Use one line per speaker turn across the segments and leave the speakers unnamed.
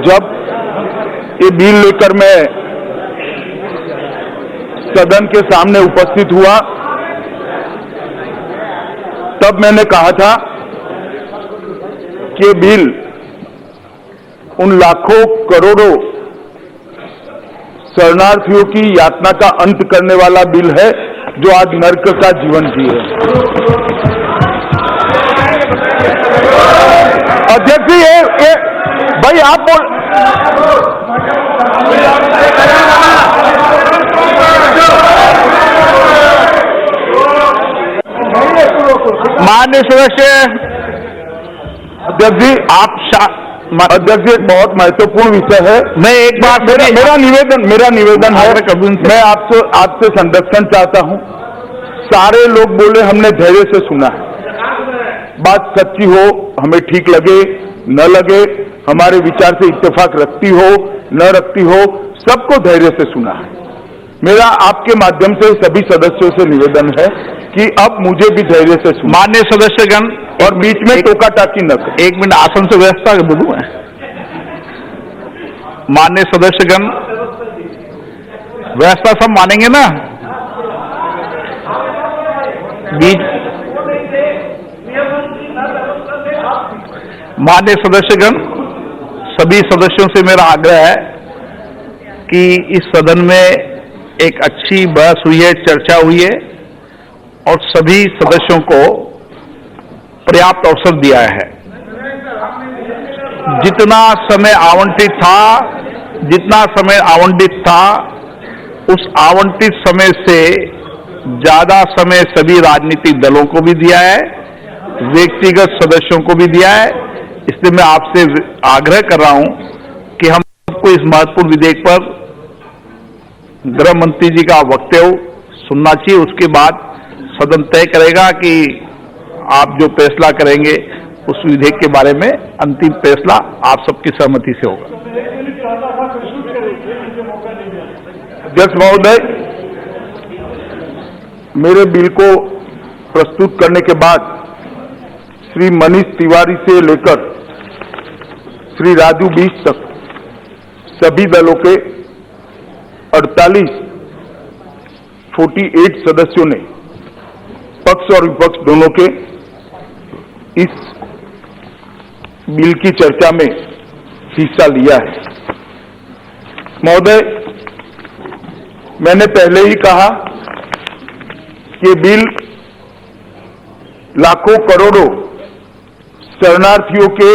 जब ये बिल लेकर मैं सदन के सामने उपस्थित हुआ तब मैंने कहा था कि बिल उन लाखों करोड़ों शरणार्थियों की यातना का अंत करने वाला बिल है जो आज नर्क का जीवन जिए। अध्यक्ष जी ये भाई आप बोल
माननीय सदस्य
अध्यक्ष जी आप अध्यक्ष जी एक बहुत महत्वपूर्ण विषय है।
मैं एक बार
मेरा निवेदन है, मैं आपसे संरक्षण चाहता हूं। सारे लोग बोले हमने धैर्य से सुना है, बात सच्ची हो हमें ठीक लगे न लगे, हमारे विचार से इत्तेफाक रखती हो न रखती हो, सबको धैर्य से सुना है। मेरा आपके माध्यम से सभी सदस्यों से निवेदन है कि अब मुझे भी धैर्य से सुना।
माननीय सदस्यगण
और बीच में टोका टाकी न करें।
एक मिनट आसन से व्यवस्था बोलूं मैं। माननीय सदस्यगण व्यवस्था सब मानेंगे ना? बीच माननीय सदस्यगण सभी सदस्यों से मेरा आग्रह है कि इस सदन में एक अच्छी बहस हुई है, चर्चा हुई है और सभी सदस्यों को पर्याप्त अवसर दिया है। जितना समय आवंटित था उस आवंटित समय से ज्यादा समय सभी राजनीतिक दलों को भी दिया है, व्यक्तिगत सदस्यों को भी दिया है। इसलिए मैं आपसे आग्रह कर रहा हूं कि हम सबको इस महत्वपूर्ण विधेयक पर गृह मंत्री जी का वक्तव्य सुनना चाहिए। उसके बाद सदन तय करेगा कि आप जो फैसला करेंगे उस विधेयक के बारे में अंतिम फैसला आप सबकी सहमति से होगा।
अध्यक्ष महोदय, मेरे बिल को प्रस्तुत करने के बाद श्री मनीष तिवारी से लेकर श्री राजू बीस तक सभी दलों के 48 सदस्यों ने पक्ष और विपक्ष दोनों के इस बिल की चर्चा में हिस्सा लिया है। महोदय, मैंने पहले ही कहा कि बिल लाखों करोड़ों शरणार्थियों के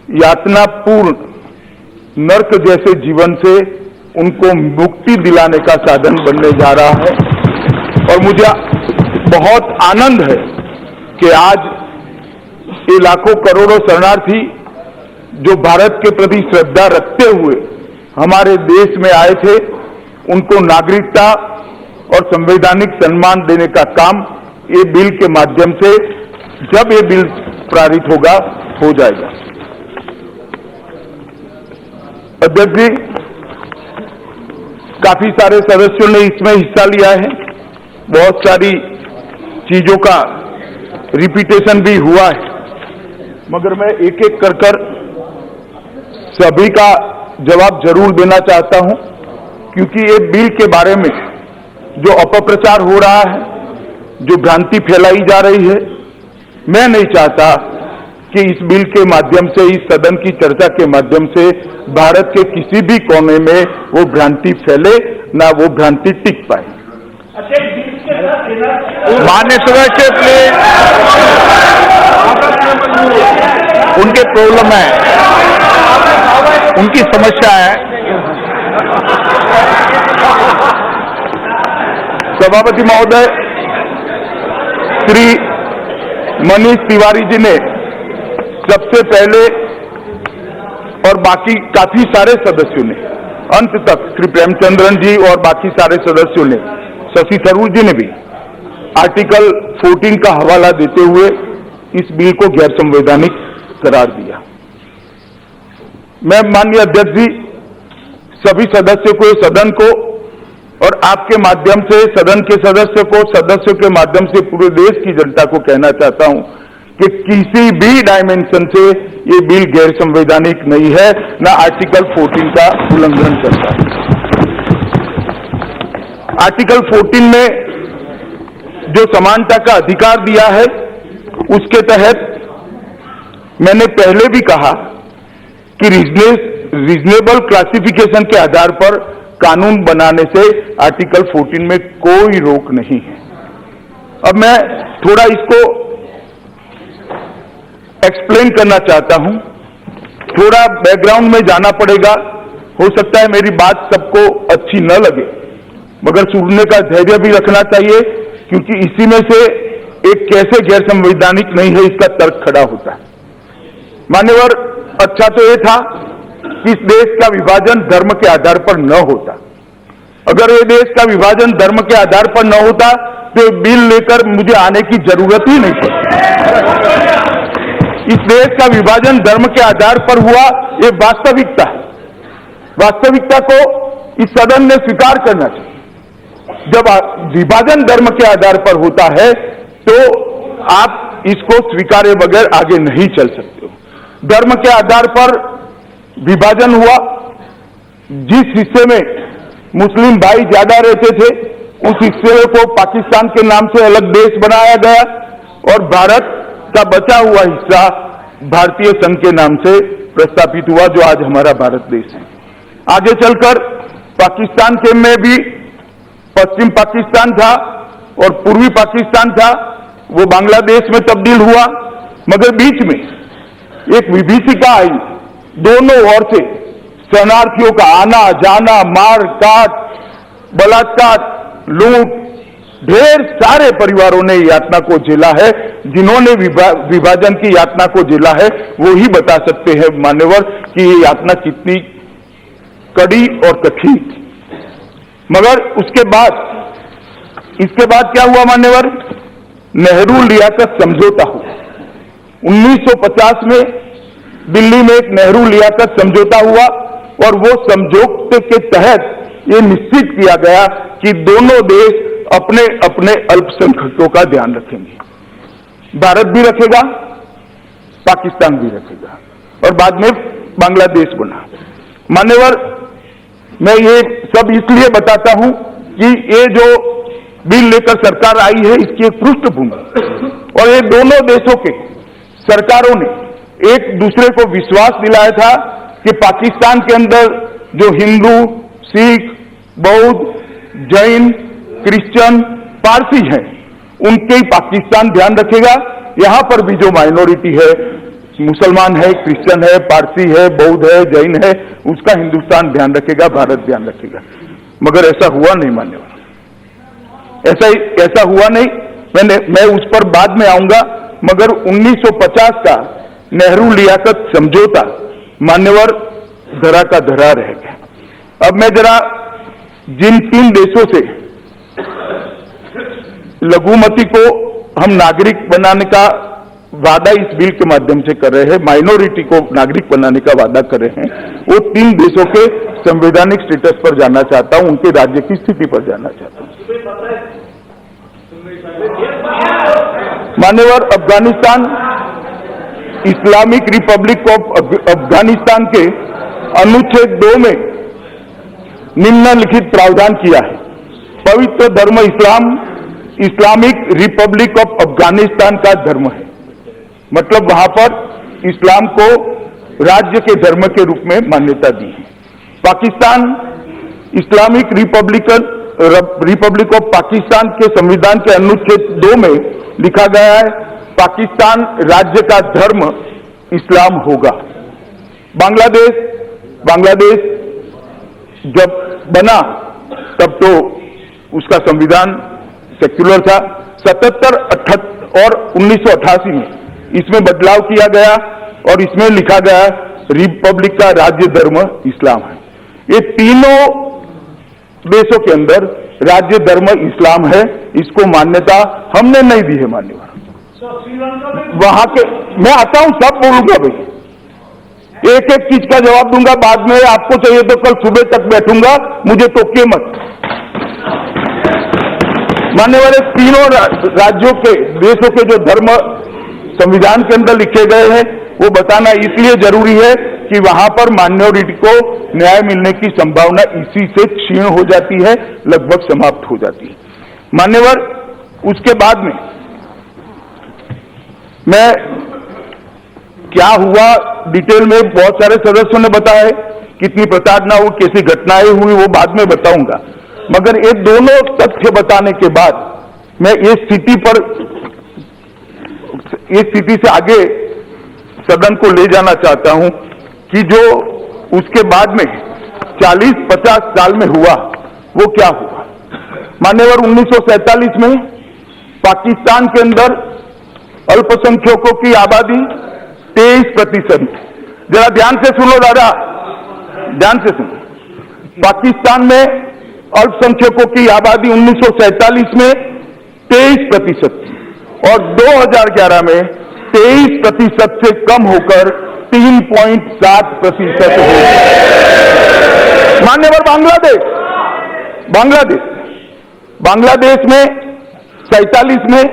यातनापूर्ण नर्क जैसे जीवन से उनको मुक्ति दिलाने का साधन बनने जा रहा है। और मुझे बहुत आनंद है कि आज ये लाखों करोड़ों शरणार्थी जो भारत के प्रति श्रद्धा रखते हुए हमारे देश में आए थे, उनको नागरिकता और संवैधानिक सम्मान देने का काम ये बिल के माध्यम से, जब ये बिल पारित होगा, हो जाएगा। अध्यक्ष जी, काफी सारे सदस्यों ने इसमें हिस्सा लिया है, बहुत सारी चीजों का रिपीटेशन भी हुआ है, मगर मैं एक एक कर सभी का जवाब जरूर देना चाहता हूं, क्योंकि ये बिल के बारे में जो अपप्रचार हो रहा है, जो भ्रांति फैलाई जा रही है, मैं नहीं चाहता कि इस बिल के माध्यम से, इस सदन की चर्चा के माध्यम से भारत के किसी भी कोने में वो भ्रांति फैले, ना वो भ्रांति टिक पाए।
माननीय सदस्य प्लीज, उनके प्रॉब्लम है, उनकी समस्या है।
सभापति महोदय, श्री मनीष तिवारी जी ने सबसे पहले और बाकी काफी सारे सदस्यों ने अंत तक, श्री प्रेमचंद्रन जी और बाकी सारे सदस्यों ने, शशि थरूर जी ने भी आर्टिकल 14 का हवाला देते हुए इस बिल को गैर संवैधानिक करार दिया। मैं माननीय अध्यक्ष जी सभी सदस्यों को, सदन को और आपके माध्यम से सदन के सदस्यों को, सदस्यों के माध्यम से पूरे देश की जनता को कहना चाहता हूं कि किसी भी डायमेंशन से ये बिल गैर संवैधानिक नहीं है, न आर्टिकल 14 का उल्लंघन करता है। आर्टिकल 14 में जो समानता का अधिकार दिया है, उसके तहत मैंने पहले भी कहा कि रीजनेबल क्लासिफिकेशन के आधार पर कानून बनाने से आर्टिकल 14 में कोई रोक नहीं है। अब मैं थोड़ा इसको एक्सप्लेन करना चाहता हूं, थोड़ा बैकग्राउंड में जाना पड़ेगा। हो सकता है मेरी बात सबको अच्छी न लगे, मगर सुनने का धैर्य भी रखना चाहिए, क्योंकि इसी में से एक कैसे गैर संवैधानिक नहीं है इसका तर्क खड़ा होता है। मान्यवर, अच्छा तो ये था कि इस देश का विभाजन धर्म के आधार पर न होता। अगर ये देश का विभाजन धर्म के आधार पर न होता तो बिल लेकर मुझे आने की जरूरत ही नहीं पड़ती। इस देश का विभाजन धर्म के आधार पर हुआ, ये वास्तविकता है। वास्तविकता को इस सदन ने स्वीकार करना चाहिए। जब विभाजन धर्म के आधार पर होता है तो आप इसको स्वीकारे बगैर आगे नहीं चल सकते हो। धर्म के आधार पर विभाजन हुआ, जिस हिस्से में मुस्लिम भाई ज्यादा रहते थे उस हिस्से को पाकिस्तान के नाम से अलग देश बनाया गया और भारत का बचा हुआ हिस्सा भारतीय संघ के नाम से प्रस्तापित हुआ, जो आज हमारा भारत देश है। आगे चलकर पाकिस्तान के में भी पश्चिम पाकिस्तान था और पूर्वी पाकिस्तान था, वो बांग्लादेश में तब्दील हुआ। मगर बीच में एक विभीषिका आई, दोनों ओर से शरणार्थियों का आना जाना, मार काट, बलात्कार, लूट, ढेर सारे परिवारों ने यातना को झेला है। जिन्होंने विभाजन की यातना को झेला है वो ही बता सकते हैं मान्यवर कि ये यातना कितनी कड़ी और कठिन थी। मगर इसके बाद क्या हुआ मान्यवर? नेहरू लियाकत समझौता हुआ। 1950 में दिल्ली में एक नेहरू लियाकत समझौता हुआ और वो समझौते के तहत ये निश्चित किया गया कि दोनों देश अपने अपने अल्पसंख्यकों का ध्यान रखेंगे। भारत भी रखेगा, पाकिस्तान भी रखेगा और बाद में बांग्लादेश बना। मान्यवर, मैं ये सब इसलिए बताता हूं कि ये जो बिल लेकर सरकार आई है इसकी एक पृष्ठभूमि और ये दोनों देशों के सरकारों ने एक दूसरे को विश्वास दिलाया था कि पाकिस्तान के अंदर जो हिंदू, सिख, बौद्ध, जैन, क्रिश्चियन, पारसी हैं, उनके ही पाकिस्तान ध्यान रखेगा। यहां पर भी जो माइनॉरिटी है, मुसलमान है, क्रिश्चियन है, पारसी है, बौद्ध है, जैन है, उसका हिंदुस्तान ध्यान रखेगा, भारत ध्यान रखेगा। मगर ऐसा हुआ नहीं मान्यवर, ऐसा हुआ नहीं। मैं उस पर बाद में आऊंगा। मगर 1950 का नेहरू लियाकत समझौता मान्यवर धरा का धरा रह गया। अब मैं जरा जिन 3 देशों से लघुमती को हम नागरिक बनाने का वादा इस बिल के माध्यम से कर रहे हैं, माइनॉरिटी को नागरिक बनाने का वादा कर रहे हैं, वो 3 देशों के संवैधानिक स्टेटस पर जाना चाहता हूं, उनके राज्य की स्थिति पर जाना चाहता हूं। मान्यवर, Afghanistan, Islamic Republic of Afghanistan के अनुच्छेद 2 में निम्नलिखित प्रावधान किया है। पवित्र धर्म इस्लाम इस्लामिक रिपब्लिक ऑफ अफगानिस्तान का धर्म है। मतलब वहां पर इस्लाम को राज्य के धर्म के रूप में मान्यता दी है। Pakistan, Islamic Republic of Pakistan के संविधान के अनुच्छेद 2 में लिखा गया है पाकिस्तान राज्य का धर्म इस्लाम होगा। बांग्लादेश जब बना तब तो उसका संविधान सेक्युलर था। 77, 78 और 1988 में इसमें बदलाव किया गया और इसमें लिखा गया रिपब्लिक का राज्य धर्म इस्लाम है। ये तीनों देशों के अंदर राज्य धर्म इस्लाम है, इसको मान्यता हमने नहीं दी है मान्यवर। वहां के मैं आता हूं, सब बोलूंगा भाई, एक एक चीज का जवाब दूंगा। बाद में आपको चाहिए तो कल सुबह तक बैठूंगा, मुझे टोकिए मत। मान्यवर, तीनों राज्यों के देशों के जो धर्म संविधान के अंदर लिखे गए हैं वो बताना इसलिए जरूरी है कि वहां पर माइनॉरिटी को न्याय मिलने की संभावना इसी से क्षीण हो जाती है, लगभग समाप्त हो जाती है। मान्यवर, उसके बाद में मैं क्या हुआ डिटेल में बहुत सारे सदस्यों ने बताया है, कितनी प्रताड़ना हुई, कैसी घटनाएं हुई, वो बाद में बताऊंगा। मगर ये दोनों तथ्य बताने के बाद मैं इस स्थिति से आगे सदन को ले जाना चाहता हूं कि जो उसके बाद में 40-50 साल में हुआ वो क्या हुआ। मान्यवर, 1947 में पाकिस्तान के अंदर अल्पसंख्यकों की आबादी 23%। जरा ध्यान से सुनो दादा, ध्यान से सुनो। पाकिस्तान में अल्पसंख्यकों की आबादी 1947 में 23% थी और 2011 में 23% से कम होकर 3.7% हो गई। मान्यवर, बांग्लादेश में 47 में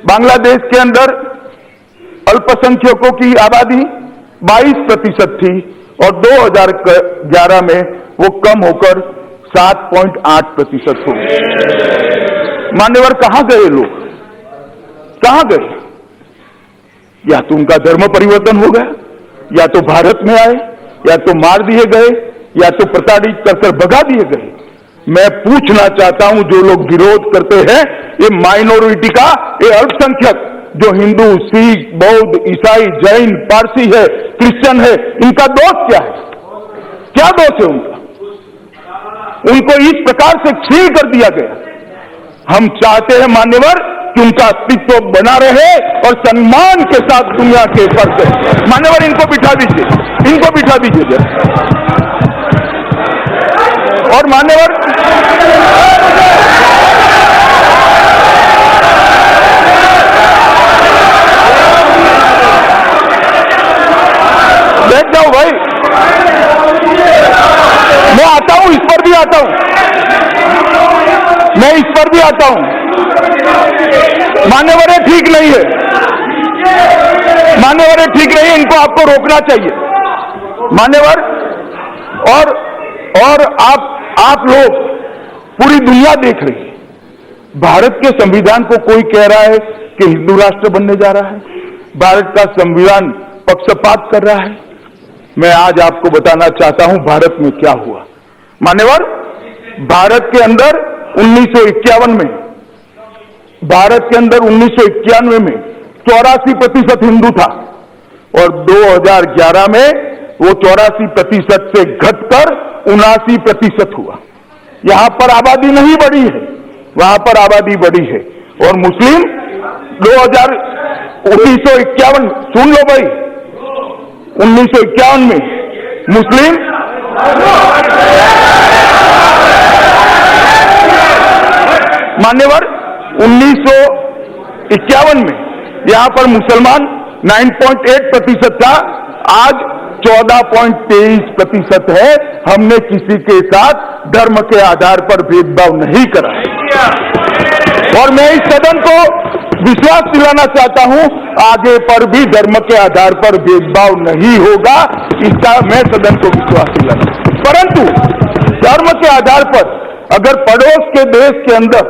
बांग्लादेश के अंदर अल्पसंख्यकों की आबादी 22% थी और 2011 में वो कम होकर 7.8% हो गई। मान्यवर, कहां गए लोग, कहां गए? या तो उनका धर्म परिवर्तन हो गया, या तो भारत में आए, या तो मार दिए गए, या तो प्रताड़ित कर भगा दिए गए। मैं पूछना चाहता हूं, जो लोग विरोध करते हैं ये माइनॉरिटी का, ये अल्पसंख्यक जो हिंदू, सिख, बौद्ध, ईसाई, जैन, पारसी है, क्रिश्चियन है, इनका दोष क्या है? क्या दोष है उनका? उनको इस प्रकार से छीन कर दिया गया। हम चाहते हैं मान्यवर कि उनका अस्तित्व बना रहे और सम्मान के साथ दुनिया के फर्ज। मान्यवर, इनको बिठा दीजिए, इनको बिठा दीजिए जरा। और मान्यवर, बैठ जाओ भाई, मैं आता हूं, इस पर भी आता हूं, मैं इस पर भी आता हूं। मान्यवर, ठीक नहीं है, मान्यवर, ठीक नहीं है, इनको आपको रोकना चाहिए मान्यवर। और आप लोग, पूरी दुनिया देख रही है। भारत के संविधान को कोई कह रहा है कि हिंदू राष्ट्र बनने जा रहा है, भारत का संविधान पक्षपात कर रहा है। मैं आज आपको बताना चाहता हूं भारत में क्या हुआ। मान्यवर, भारत के अंदर 1951 में, भारत के अंदर 1991 में 84% हिंदू था और 2011 में वो 84% से घटकर 79% हुआ। यहां पर आबादी नहीं बढ़ी है, वहां पर आबादी बढ़ी है। और मुस्लिम 1951, सुन लो भाई, 1951 में मुस्लिम मान्यवर 1951 में यहां पर मुसलमान 9.8% था, आज 14.23% है। हमने किसी के साथ धर्म के आधार पर भेदभाव नहीं करा है। और मैं इस सदन को विश्वास दिलाना चाहता हूं, आगे पर भी धर्म के आधार पर भेदभाव नहीं होगा, इसका मैं सदन को विश्वास दिलाना। परंतु धर्म के आधार पर अगर पड़ोस के देश के अंदर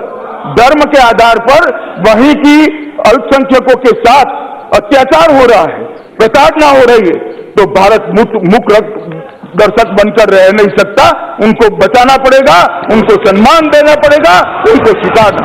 धर्म के आधार पर वहीं की अल्पसंख्यकों के साथ अत्याचार हो रहा है, प्रताड़ना हो रही है, तो भारत मुख्य दर्शक बनकर रह नहीं सकता। उनको बचाना पड़ेगा, उनको सम्मान देना पड़ेगा, उनको सिखाना।